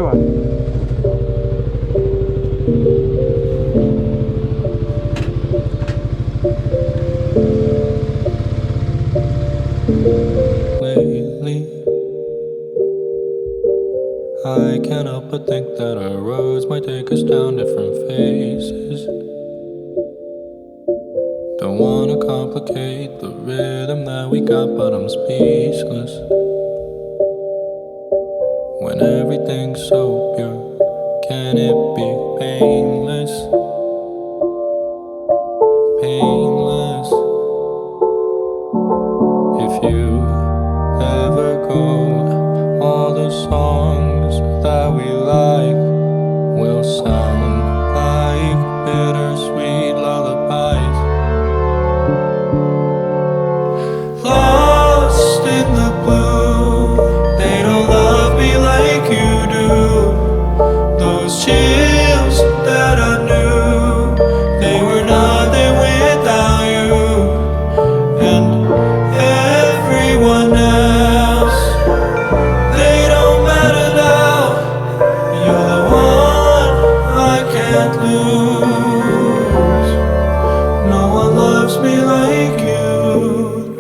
слева. Lately, I can't help but think that our roads might take us down different phases. Don't wanna complicate the rhythm that we got, but I'm speechless. When everything's so pure, can it be painless? Painless. If you ever go, all the songs that we like will sound like bittersweet lullabies. Lost in the blue, they don't love me like you do. Those chills that I knew, they were nothing without you. And everyone else, they don't matter now. You're the one I can't lose. No one loves me like you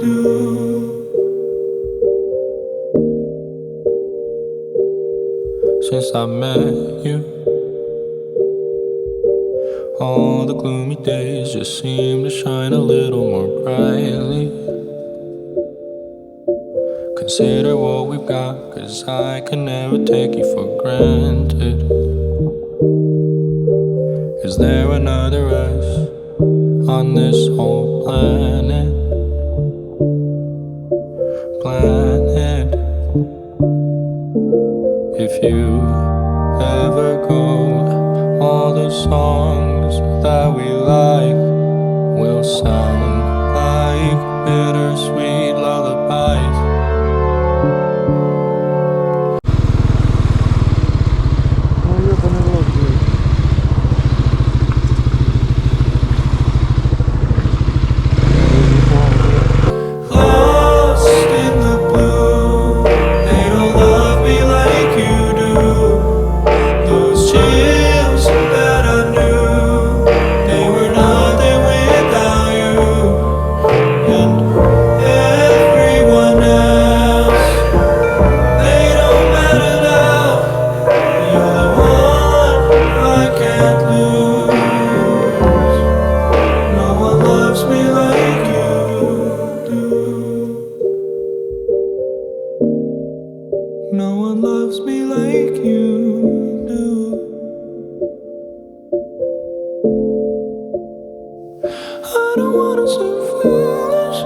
do. Since I met you, all the gloomy days just seem to shine a little more brightly. Consider what we've got, 'cause I can never take you for granted. Is there another us on this whole planet? Planet. If you ever go, all the songs that we like will sound like bittersweet lullabies. Ну, ёбаный в рот, блядь. Lost in the blue, they don't love me like you do. Those chills that I knew, they were nothing without you. And everyone else, they don't matter now. You're the one I can't lose. No one loves me like you do. No one loves me like you do. I don't wanna seem foolish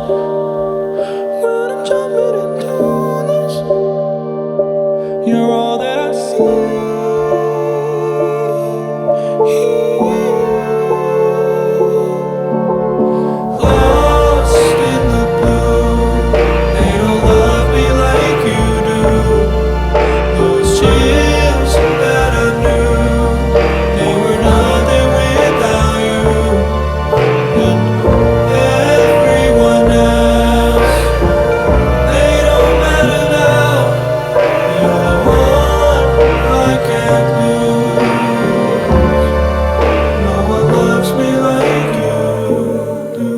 when I'm jumping into this. You're all that I see. Lost in the blue, they don't love me like you do. Those chills that I knew, they were nothing without you. And everyone else, they don't matter now. You're the one I can't lose. No one loves me like you do.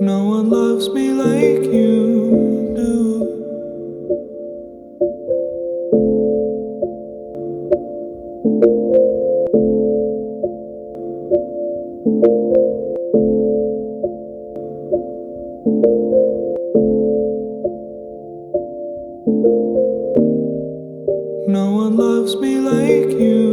No one loves me like you do. No one loves me like you